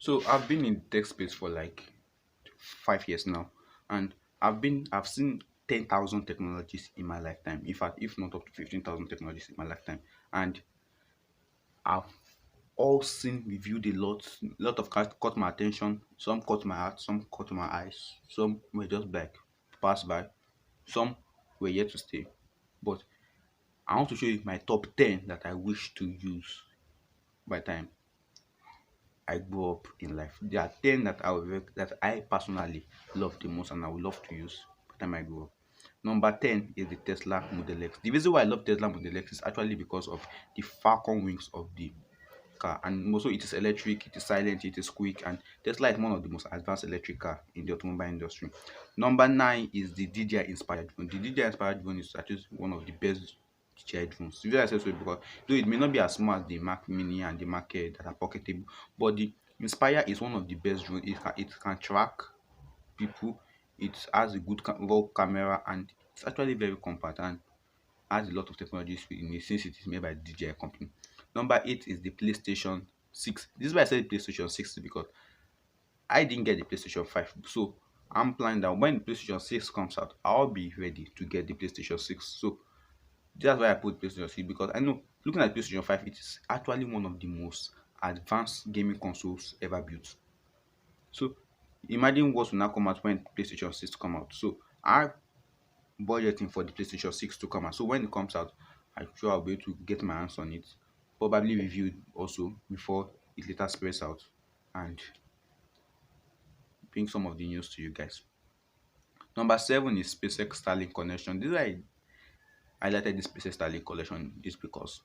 So I've been in tech space for like 5 years now, and I've seen 10,000 technologies in my lifetime. In fact, if not up to 15,000 technologies in my lifetime, and I've all seen reviewed a lot of caught my attention. Some caught my heart, some caught my eyes, some were just like pass by, some were yet to stay. But I want to show you my top 10 that I wish to use by the time I grew up in life. There are 10 that I personally love the most and I would love to use by the time I grow up. Number 10 is the Tesla Model X. The reason why I love Tesla Model X is actually because of the Falcon wings of the car, and also it is electric, it is silent, it is quick, and Tesla is one of the most advanced electric car in the automobile industry. Number 9 is the DJI inspired drone. The DJI inspired drone is actually one of the best DJI drones. The reason I say so is because though it may not be as small as the Mac Mini and the Mac Air that are pocketable, but the Inspire is one of the best drones. It can track people. It has a good raw camera, and it's actually very compact and has a lot of technologies in it since it is made by the DJI company. Number 8 is the PlayStation 6. This is why I said PlayStation 6 because I didn't get the PlayStation 5. So I'm planning that when the PlayStation 6 comes out, I'll be ready to get the PlayStation 6. So that's why I put PlayStation 6, because I know looking at PlayStation 5, it is actually one of the most advanced gaming consoles ever built. So imagine what will now come out when PlayStation 6 come out. So I budgeting for the PlayStation 6 to come out. So when it comes out, I'm sure I'll be able to get my hands on it, probably review it also before it later spreads out, and bring some of the news to you guys. Number 7 is SpaceX Starlink connection. This is why I highlighted this SpaceX Starlink connection is because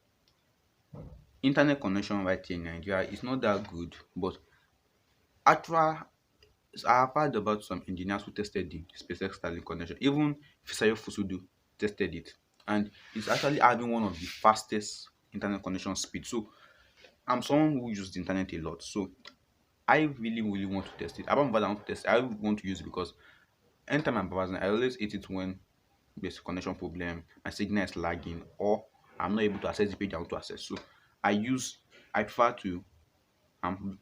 internet connection right here in Nigeria is not that good, but actual I've heard about some engineers who tested the SpaceX Starlink connection. Even Fisayo Fusudu tested it, and it's actually having one of the fastest internet connection speed. So I'm someone who uses the internet a lot, so I really, really want to test it. Apart from that, I want to test it. I want to use it because anytime I'm browsing, I always hate it when there's a connection problem, my signal is lagging, or I'm not able to access the page I want to access. So I prefer to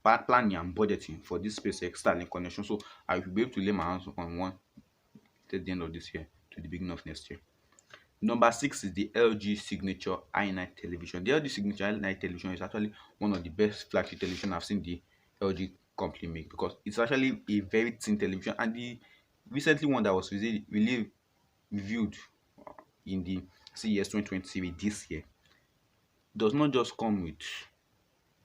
planning and budgeting for this SpaceX Starlink connection, so I will be able to lay my hands on one at the end of this year to the beginning of next year. Number 6 is the LG Signature i9 television. The LG Signature i9 television is actually one of the best flagship television I've seen the LG company make, because it's actually a very thin television, and the recently one that was really reviewed in the CES 2020 series this year does not just come with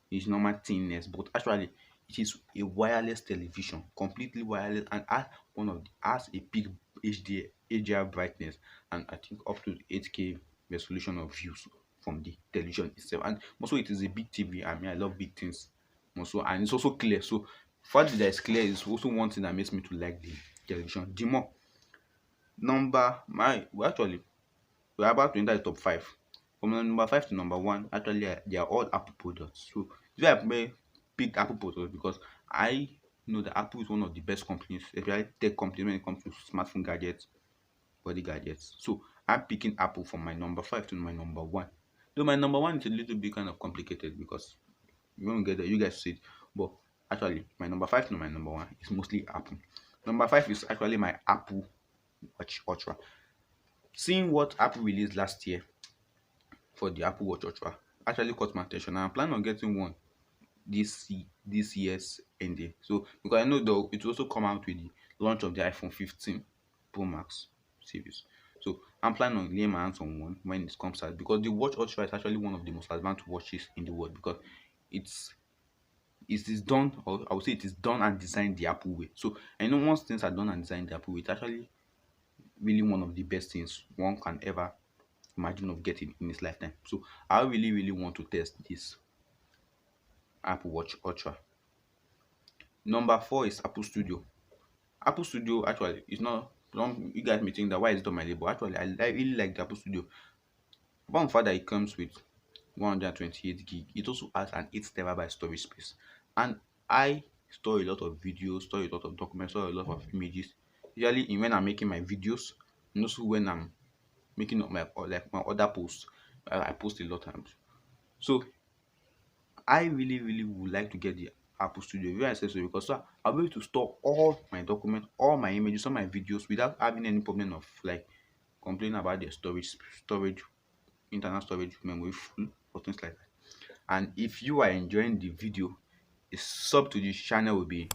its normal thinness, but actually it is a wireless television, completely wireless, and has a big HDR brightness, and I think up to 8K resolution of views from the television itself. And also it is a big TV. I mean, I love big things also, and it's also clear. So fact that it's clear is also one thing that makes me to like the television the more. We're about to enter the top five. From number five to number one, actually, they are all Apple products. So this I may pick Apple products because I know that Apple is one of the best companies, especially tech companies when it comes to smartphone gadgets, body gadgets. So I'm picking Apple from my number five to my number one. Though my number one is a little bit kind of complicated because when we get there, you guys see it. But actually, my number five to my number one is mostly Apple. Number five is actually my Apple Watch Ultra. Seeing what Apple released last year for the Apple Watch Ultra actually caught my attention, and I'm planning on getting one this year's ending. So because I know though it will also come out with the launch of the iPhone 15 Pro Max series. So I'm planning on laying my hands on one when it comes out, because the Watch Ultra is actually one of the most advanced watches in the world, because it's it is done, or I would say it is done and designed the Apple way. So I know once things are done and designed the Apple way, it's actually really one of the best things one can ever imagine of getting in his lifetime. So I really, really want to test this Apple Watch Ultra. Number four is Apple Studio. Apple Studio actually is not, some you guys may think that why is it on my label. Actually, I really like the Apple Studio. Apart from the fact that it comes with 128 gig, it also has an 8 terabyte storage space. And I store a lot of videos, store a lot of documents, store a lot of images. Usually in when I'm making my videos, and also when I'm making up my other posts, I post a lot of times. So I really, really would like to get the Apple Studio. Why I say so because so I'll be able to store all my documents, all my images, all my videos without having any problem of like complaining about the storage, internal storage memory full or things like that. And if you are enjoying the video, a sub to this channel will be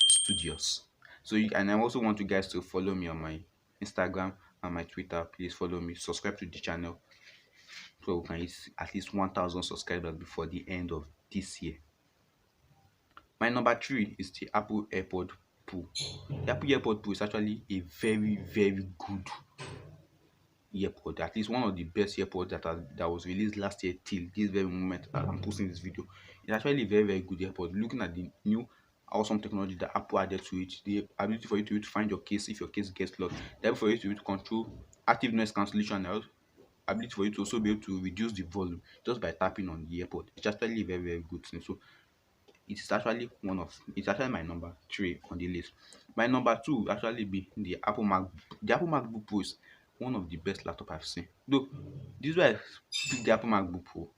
studios. So and I also want you guys to follow me on my Instagram and my Twitter. Please follow me, subscribe to the channel so we can hit at least 1,000 subscribers before the end of this year. My number three is the Apple AirPod Pro. The Apple AirPod Pro is actually a very good earpod, at least one of the best earpods that was released last year till this very moment as I'm posting this video. It's actually a very good earpod. Looking at the new awesome technology that Apple added to it, the ability for you to find your case if your case gets lost, the ability for you to control active noise cancellation, and ability for you to also be able to reduce the volume just by tapping on the earpod. It's actually a very good thing. So it's actually my number three on the list. My number two will actually be the Apple MacBook. The Apple MacBook Pro is one of the best laptop I've seen. Though this is why I picked the Apple MacBook Pro.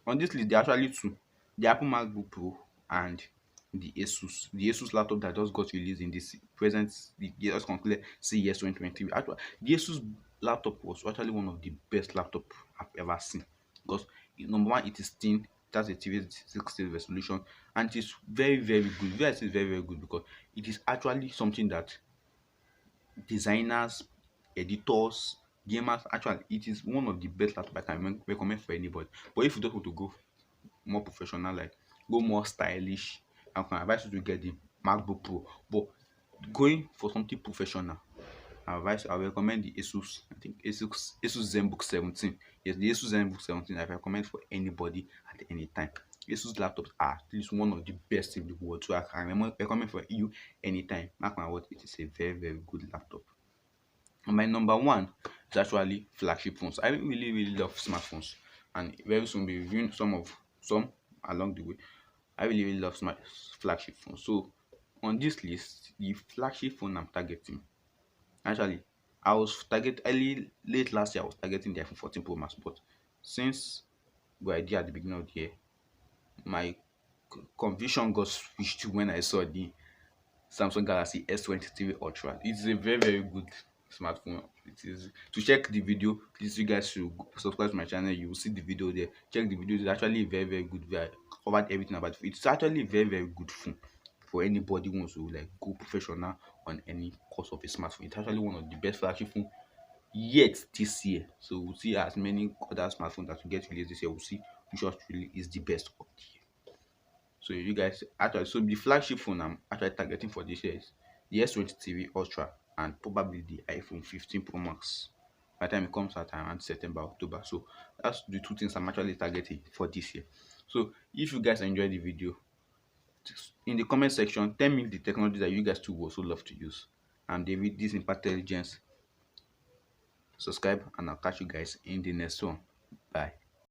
On this list, there are actually two. The Apple MacBook Pro and the Asus. The Asus laptop that just got released in this present the just concluded CES 2023. Actually, the Asus laptop was actually one of the best laptop I've ever seen. Because number one, it is thin, it has a TV 60 resolution, and it is very good. VS is very good because it is actually something that designers, editors, gamers, actually it is one of the best laptop I can recommend for anybody. But if you just want to go more professional, like go more stylish, I can advise you to get the MacBook Pro. But going for something professional, I recommend the Asus. I think Asus ZenBook 17. Yes, the Asus ZenBook 17 I recommend for anybody at any time. Asus laptops are at least one of the best in the world, so I can recommend for you anytime. Mark my word, it is a very good laptop. And my number one is actually flagship phones. I really love smartphones, and very soon be reviewing some along the way. I really love smart flagship phones. So on this list, the flagship phone I'm targeting, actually, I was late last year. I was targeting the iPhone 14 Pro Max, but since we idea at the beginning of the year, my conviction got switched when I saw the Samsung Galaxy S23 Ultra. It's a very good smartphone. It is. To check the video, please you guys should subscribe to my channel. You will see the video there. Check the video. It's actually a very good video. I covered everything about it. It's actually a very good phone for anybody who wants to like go professional on any course of a smartphone. It's actually one of the best flagship phone yet this year. So we'll see as many other smartphones that will get released this year. We'll see which one really is the best of the year. So you guys actually, so the flagship phone I'm actually targeting for this year is the S23 Ultra and probably the iPhone 15 Pro Max by the time it comes out around September, October. So that's the two things I'm actually targeting for this year. So if you guys enjoyed the video, in the comment section, tell me the technology that you guys too also love to use. I'm David, this Impact Intelligence. Subscribe and I'll catch you guys in the next one. Bye.